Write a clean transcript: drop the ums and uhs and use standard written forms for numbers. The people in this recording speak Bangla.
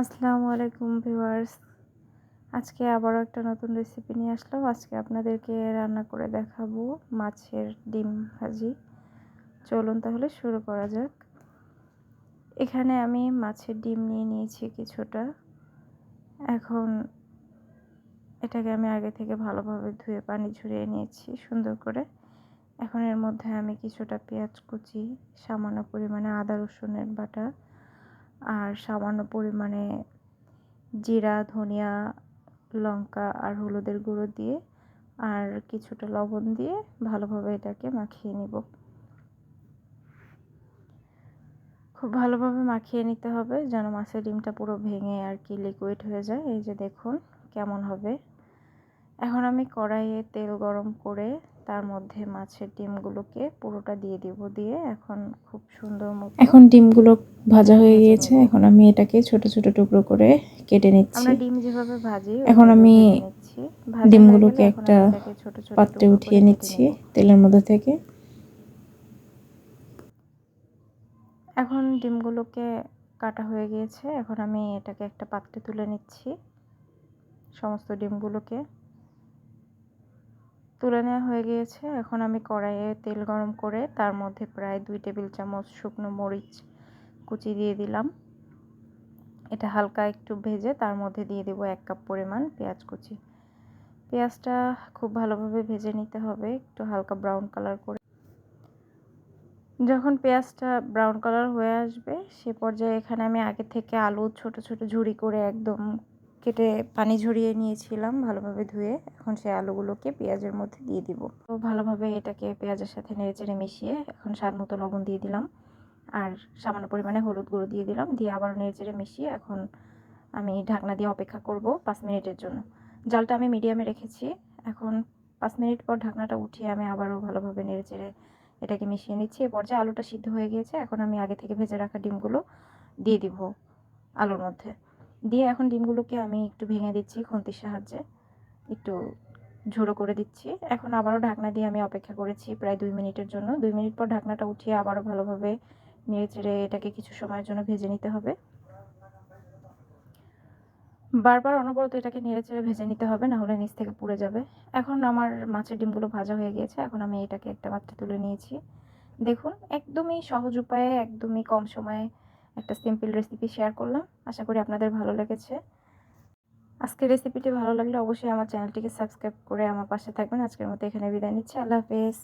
আসসালামু আলাইকুম ভিউয়ার্স। আজকে আবারও একটা নতুন রেসিপি নিয়ে আসলাম। আজকে আপনাদেরকে রান্না করে দেখাবো মাছের ডিম ভাজি। চলুন তাহলে শুরু করা যাক। এখানে আমি মাছের ডিম নিয়ে নিয়েছি কিছুটা। এখন এটাকে আমি আগে থেকে ভালোভাবে ধুয়ে পানি ঝরিয়ে নিয়েছি সুন্দর করে। এখন এর মধ্যে আমি কিছুটা পেঁয়াজ কুচি, সামান্য পরিমাণে আদা রসুনের বাটা আর সামান্য পরিমাণে জিরা, ধনিয়া, লঙ্কা আর হলুদের গুঁড়ো দিয়ে আর কিছুটা লবণ দিয়ে ভালোভাবে এটাকে মাখিয়ে নিব। খুব ভালোভাবে মাখিয়ে নিতে হবে যেন মাছের ডিমটা পুরো ভেঙে আর কি লিকুইড হয়ে যায়। এই যে দেখুন কেমন হবে। এখন আমি কড়াইয়ে তেল গরম করে তার মধ্যে মাছের ডিমগুলোকে পুরোটা দিয়ে দিব। দিয়ে এখন খুব সুন্দর মতো এখন ডিমগুলো ভাজা হয়ে গিয়েছে। এখন আমি এটাকে ছোট ছোট টুকরো করে কেটে নিচ্ছি। আমরা ডিম যেভাবে ভাজি এখন ওইভাবে আমি ভেজে নিচ্ছি। ভাজা হয়ে গেলে ডিমগুলোকে এখন একটা আমি এটাকে ছোট ছোট পাত্রে টুকরো উঠিয়ে করে কেটে নিচ্ছি নিব। তেলের মধ্যে থেকে। এখন ডিমগুলোকে কাটা হয়ে গিয়েছে। এখন আমি এটাকে একটা পাত্রে তুলে নিচ্ছি। সমস্ত ডিমগুলোকে তুলে নেওয়া হয়ে গিয়েছে। এখন আমি কড়াইয়ে তেল গরম করে তার মধ্যে প্রায় 2 টেবিল চামচ শুকনো মরিচ কুচি দিয়ে দিলাম। এটা হালকা একটু ভেজে তার মধ্যে দিয়ে দেব 1 কাপ পরিমাণ পেঁয়াজ কুচি। পেঁয়াজটা খুব ভালোভাবে ভেজে নিতে হবে একটু হালকা ব্রাউন কালার করে। যখন পেঁয়াজটা ব্রাউন কালার হয়ে আসবে সে পর্যায়ে এখানে আমি আগে থেকে আলু ছোট ছোট ঝুরি করে একদম কেটে পানি ঝরিয়ে নিয়েছিলাম ভালোভাবে ধুয়ে। এখন সেই আলুগুলোকে পেঁয়াজের মধ্যে দিয়ে দিব। তো ভালোভাবে এটাকে পেঁয়াজের সাথে নেড়েচেড়ে মিশিয়ে এখন স্বাদ মতো লবণ দিয়ে দিলাম আর সামান্য পরিমাণে হলুদ গুঁড়ো দিয়ে দিলাম। দিয়ে আবার নেড়েচেড়ে মিশিয়ে এখন আমি ঢাকনা দিয়ে অপেক্ষা করব 5 মিনিটের জন্য। জালটা আমি মিডিয়ামে রেখেছি। এখন 5 মিনিট পর ঢাকনাটা উঠিয়ে আমি আবারও ভালোভাবে নেড়েচেড়ে এটাকে মিশিয়ে নিচ্ছি। এ পর্যায়ে আলুটা সিদ্ধ হয়ে গিয়েছে। এখন আমি আগে থেকে ভেজে রাখা ডিমগুলো দিয়ে দিব আলুর মধ্যে। দিয়ে এখন ডিমগুলোকে আমি একটু ভেঙে দিচ্ছি খুন্তির সাহায্যে, একটু ঝোড়ো করে দিচ্ছি। এখন আবারও ঢাকনা দিয়ে আমি অপেক্ষা করেছি প্রায় 2 মিনিটের জন্য। 2 মিনিট পর ঢাকনাটা উঠিয়ে আবারও ভালোভাবে নেড়েচেড়ে এটাকে কিছু সময়ের জন্য ভেজে নিতে হবে। বারবার অনবরত এটাকে নেড়েচেড়ে ভেজে নিতে হবে, না হলে নিচ থেকে পুড়ে যাবে। এখন আমার মাছের ডিমগুলো ভাজা হয়ে গিয়েছে। এখন আমি এটাকে একটা পাত্রে তুলে নিয়েছি। দেখুন একদমই সহজ উপায়ে একদমই কম সময়ে একটা সিম্পল রেসিপি শেয়ার করলাম। আশা করি আপনাদের ভালো লেগেছে। আজকের রেসিপিটি ভালো লাগলে অবশ্যই আমার চ্যানেলটিকে সাবস্ক্রাইব করে আমার পাশে থাকবেন। আজকের মতো এখানে বিদায় নিচ্ছি। আল্লাহ হাফেজ।